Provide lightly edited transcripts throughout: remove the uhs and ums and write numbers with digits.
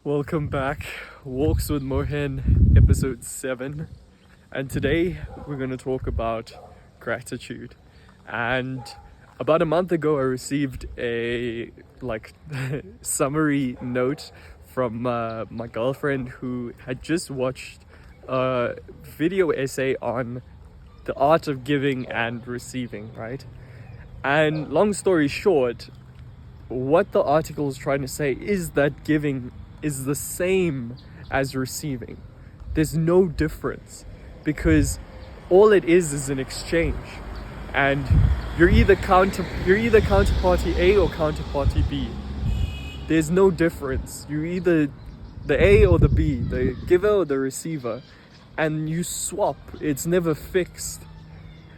Welcome back, Walks with Mohen, episode 7. And today we're going to talk about gratitude. And about a month ago, I received a summary note from my girlfriend who had just watched a video essay on the art of giving and receiving, right? And long story short, what the article is trying to say is that giving is the same as receiving. There's no difference because all it is an exchange, and you're either counterparty A or counterparty B. There's no difference. You're either the A or the B, the giver or the receiver, and you swap. It's never fixed.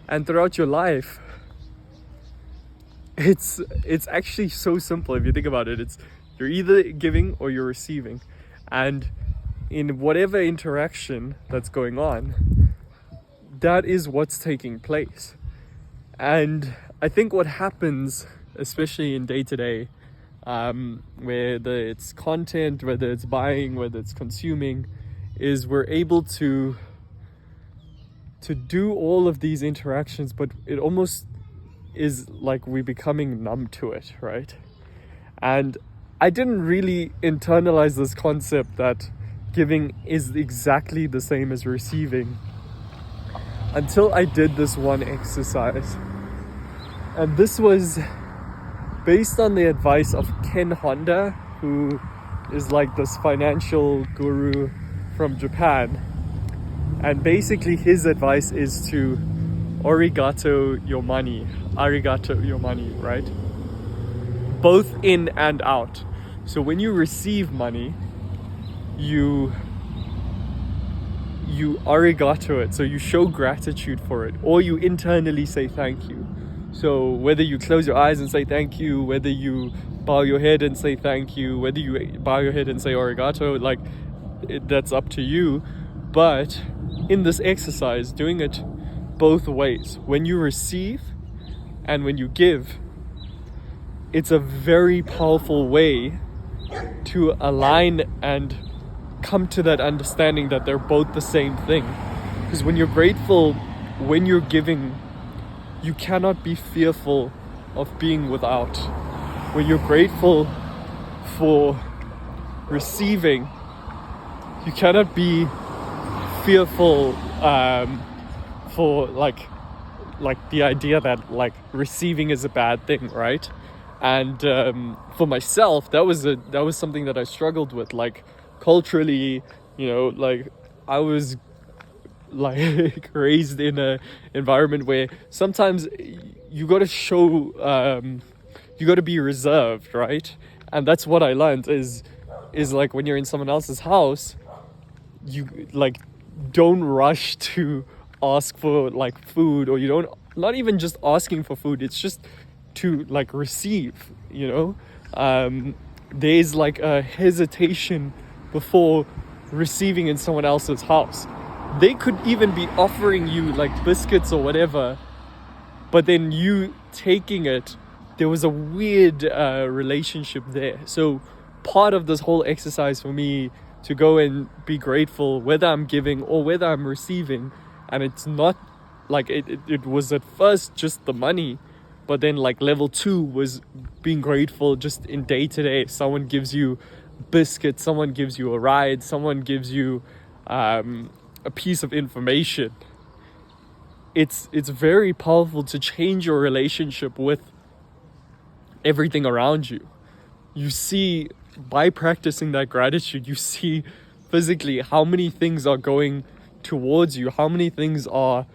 And throughout your life, it's actually so simple if you think about it. You're either giving or you're receiving, and in whatever interaction that's going on, that is what's taking place. And I think what happens, especially in day-to-day, whether it's content, whether it's buying, whether it's consuming, is we're able to do all of these interactions, but it almost is like we're becoming numb to it, right? And I didn't really internalize this concept that giving is exactly the same as receiving until I did this one exercise. And this was based on the advice of Ken Honda, who is like this financial guru from Japan. And basically his advice is to arigato your money, right? Both in and out. So when you receive money, you arigato it, so you show gratitude for it, or you internally say thank you. So whether you close your eyes and say thank you, whether you bow your head and say thank you, whether you bow your head and say arigato, that's up to you. But in this exercise, doing it both ways, when you receive and when you give, it's a very powerful way to align and come to that understanding that they're both the same thing. Because when you're grateful, when you're giving, you cannot be fearful of being without. When you're grateful for receiving, you cannot be fearful for like the idea that receiving is a bad thing, right? And for myself, that was something that I struggled with, culturally. I was raised in a environment where sometimes you got to show, you got to be reserved, right? And that's what I learned is when you're in someone else's house, you don't rush to ask for food, or you don't, not even just asking for food, it's just to receive, there's a hesitation before receiving in someone else's house. They could even be offering you biscuits or whatever, but then you taking it, there was a weird relationship there. So part of this whole exercise for me to go and be grateful whether I'm giving or whether I'm receiving, and it's not it was at first just the money, but then level 2 was being grateful just in day to day. Someone gives you biscuits, someone gives you a ride, someone gives you a piece of information. It's very powerful to change your relationship with everything around you. You see, by practicing that gratitude, you see physically how many things are going towards you, how many things are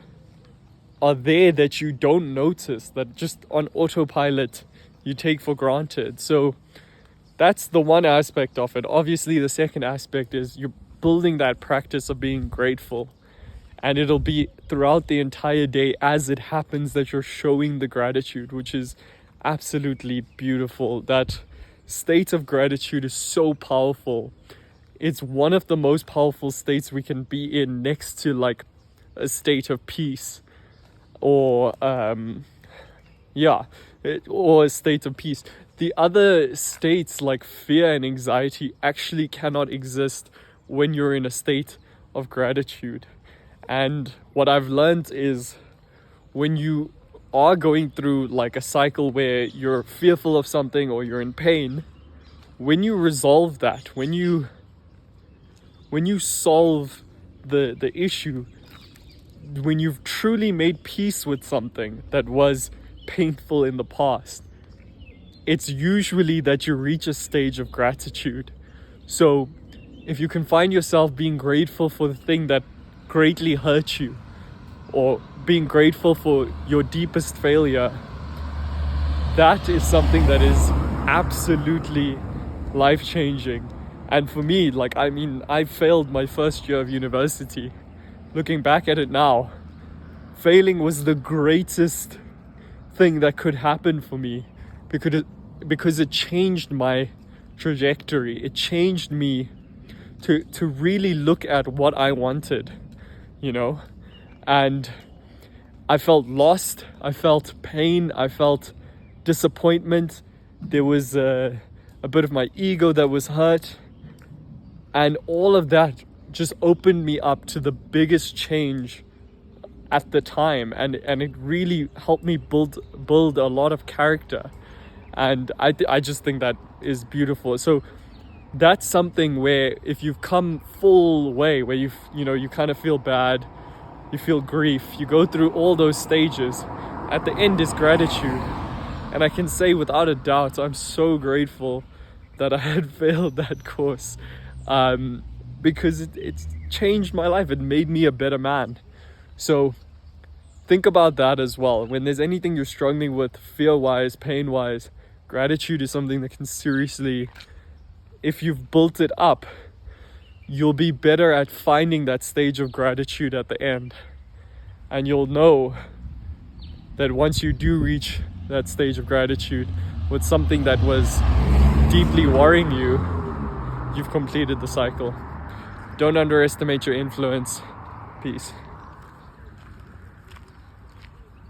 there that you don't notice, that just on autopilot you take for granted. So that's the one aspect of it. Obviously, the second aspect is you're building that practice of being grateful, and it'll be throughout the entire day as it happens that you're showing the gratitude, which is absolutely beautiful. That state of gratitude is so powerful. It's one of the most powerful states we can be in, next to a state of peace, or or a state of peace. the other states like fear and anxiety actually cannot exist when you're in a state of gratitude. And what I've learned is when you are going through like a cycle where you're fearful of something or you're in pain, when you resolve that, when you solve the issue, when you've truly made peace with something that was painful in the past, it's usually that you reach a stage of gratitude. So if you can find yourself being grateful for the thing that greatly hurt you, or being grateful for your deepest failure, that is something that is absolutely life-changing. And for me, like, I mean, I failed my first year of university. Looking back at it now, failing was the greatest thing that could happen for me, because it changed my trajectory. It changed me to really look at what I wanted, you know? And I felt lost, I felt pain, I felt disappointment. There was a bit of my ego that was hurt. And all of that just opened me up to the biggest change at the time. And it really helped me build a lot of character. And I just think that is beautiful. So that's something where if you've come full way, where you kind of feel bad, you feel grief, you go through all those stages, at the end is gratitude. And I can say without a doubt, I'm so grateful that I had failed that course, because it's changed my life. It made me a better man. So think about that as well. When there's anything you're struggling with, fear-wise, pain-wise, gratitude is something that can seriously, if you've built it up, you'll be better at finding that stage of gratitude at the end. And you'll know that once you do reach that stage of gratitude with something that was deeply worrying you, you've completed the cycle. Don't underestimate your influence. Peace.